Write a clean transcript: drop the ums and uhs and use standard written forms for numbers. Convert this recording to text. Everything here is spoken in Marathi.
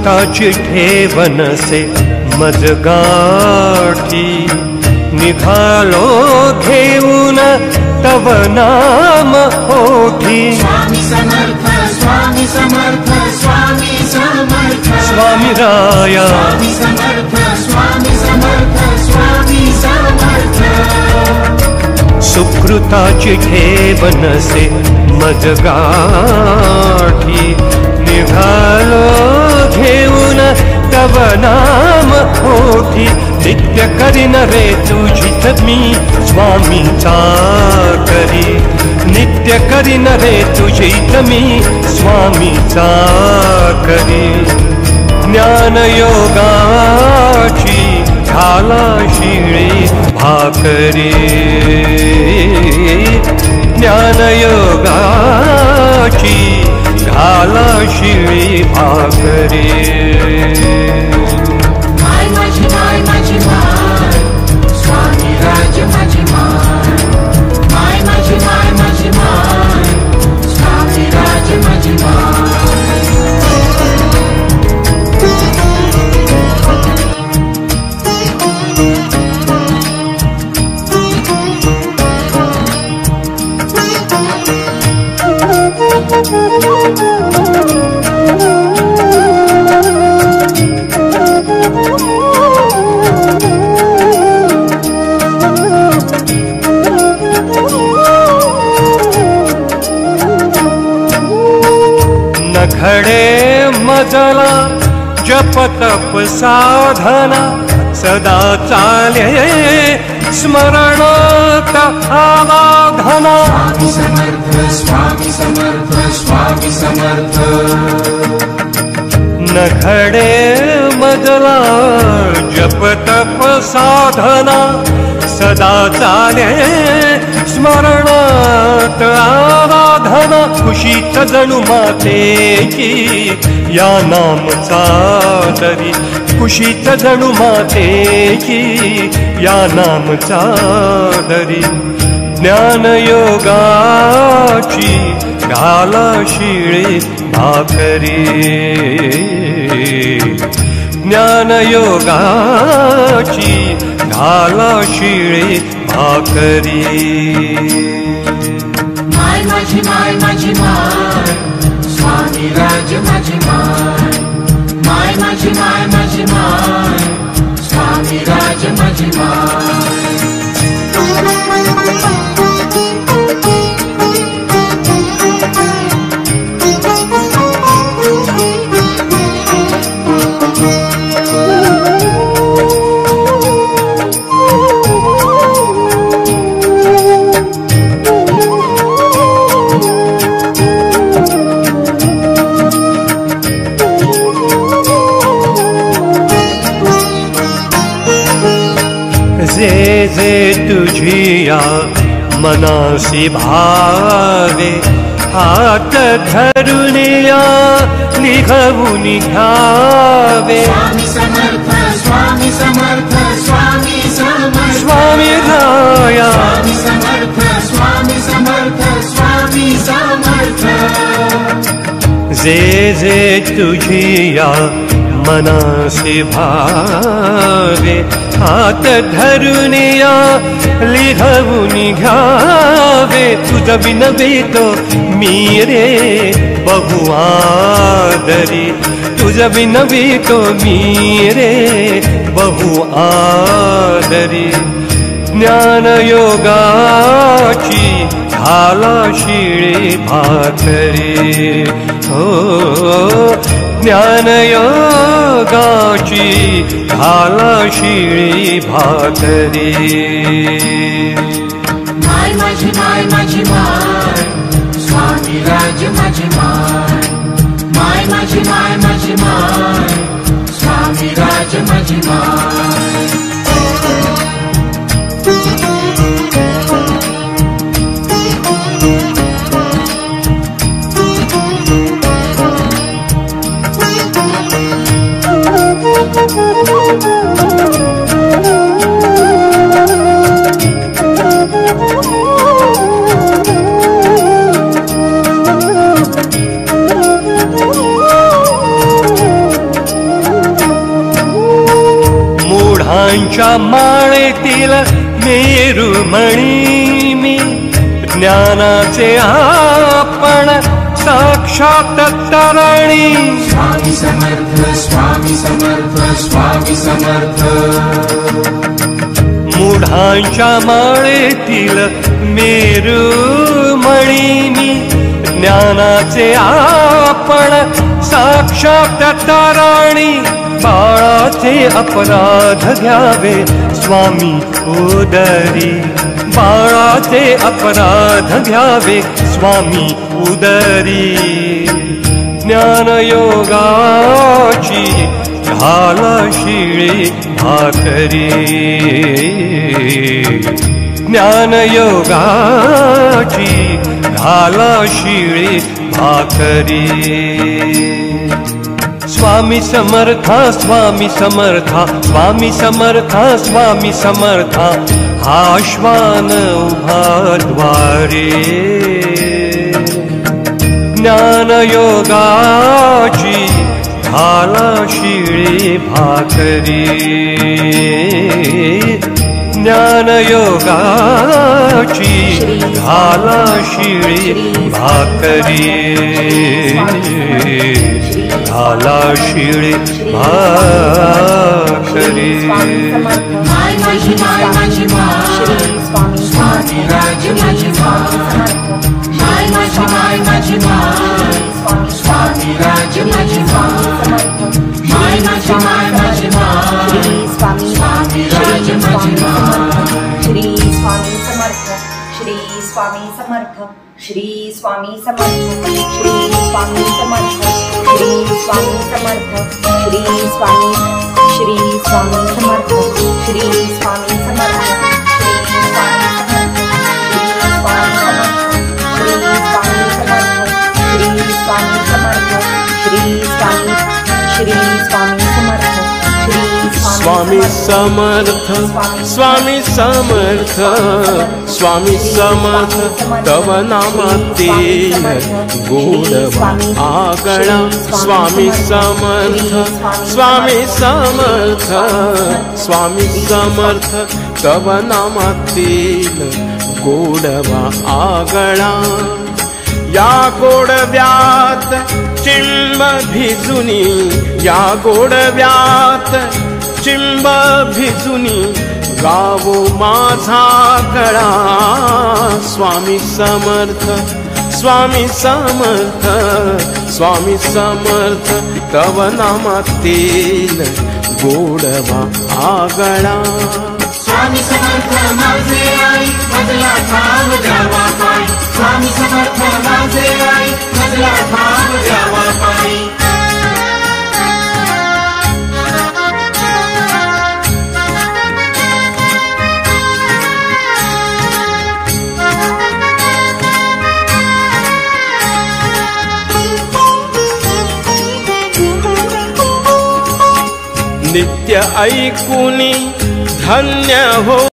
सुकृताची ठेवनसे मजगाठी निघालो घेऊन तव नाम ओठी स्वामी समर्थ स्वामी समर्थ स्वामी समर्थ स्वामी राया स्वामी समर्थ स्वामी समर्थ स्वामी समर्थ सुकृताची ठेवनसे मजगाठी निघालो घेऊन तव नाम ओठी नित्य करीन रे तुझीत मी स्वामींचा करी नित्य करीन रे तुझीत मी स्वामींचा करी ज्ञानयोगाची घाला शिळी भाकरी ज्ञानयोगाची घाला शिळी भाकरी माय माझी माय स्वामी राज माझी माय माझी माय स्वामी राज माझी नखडे मजला जप तप साधना सदा चाले स्मरणात आराधना स्वामी समर्थ स्वामी समर्थ नखडे मजला जप तप साधना सदा चाले स्मरणात आराधना खुशीत जणू मातेची या नामचा दरी खुशीत जणू मातेची या नामचा दरी ज्ञानयोगाची घाला शिळे भाकरी ज्ञानयोगाची घाला शिळे भाकरी माय माझी माय स्वामी राज माझी माय माझी माय स्वामी राज माझी जे जे तुझिया मनासी भावे हात धरुनिया लिघवून घ्यावे स्वामी समर्थ स्वामी समर्थ स्वामी समर्थ स्वामी राया स्वामी समर्थ स्वामी समर्थ स्वामी समर्थ जे जे तुझिया मनासी भावे हात धरुनिया लिघवून घ्यावे तुझ विनवे तो मी रे बहु आदरी तुझ विनवे तो मी रे बहु आदरी ज्ञानयोगाची घाला शिळे भाकरी हो ज्ञानयोगाची घाला शिळे भाकरी माय माझी माय स्वामी राज माझी माय माझी माय स्वामी राज माझी मूढांच्या माळेतील मेरुमणी मी, ज्ञानाचे आपण साक्षात तरुणी. स्वामी समर्थ स्वामी समर्थ स्वामी समर्थ. मूढांच्या माळेतील मेरुमणी मी, ज्ञानाचे आपण साक्षात तरुणी. बाळाचे अपराध घ्यावे स्वामी उदरी, बाळाचे अपराध घ्यावे स्वामी उदरी. ज्ञानयोगाची घाला शिळी भाकरी, ज्ञानयोगाची घाला शिळी भाकरी. स्वामी समर्था स्वामी समर्था स्वामी समर्था स्वामी समर्था, हा श्वान उभा द्वारे. ज्ञानयोगाची घाला शिळी भाकरी, ज्ञानयोगाची घाला शिळी भाकरी, घाला शिळी भाकरी. माय माझी माय माझी माय, स्वामी राज माझी माय. माय माझी माय माझी माय, स्वामी राज माझी माय. माय माझी माय माझी माय, स्वामी राज माझी माय. श्री स्वामी समर्थ, श्री स्वामी समर्थ, श्री स्वामी समर्थ, श्री स्वामी समर्थ, श्री स्वामी समर्थ, श्री स्वामी, श्री स्वामी समर्थ, श्री स्वामी समर्थ, श्री स्वामी समर्थ, श्री स्वामी, श्री स्वामी समर्थ, श्री स्वामी समर्थ स्वामी समर्थ स्वामी समर्थ, तव नामातील गोडवा आगळा. स्वामी समर्थ स्वामी समर्थ स्वामी समर्थ, तव नामातील गोडवा आगळा. या गोडव्यात चिंब भिजुनी, या गोडव्यात चिंब भिजुनी, गावो माझा गळा. स्वामी समर्थ स्वामी समर्थ स्वामी समर्थ, तव नामातील गोडवा आगळा. स्वामी समर्थ माझे आई, मजला ठाव द्यावा पाय. स्वामी समर्थ माझे आई, मजला ठाव द्यावा पाय. नित्य ऐकुनी धन्य हो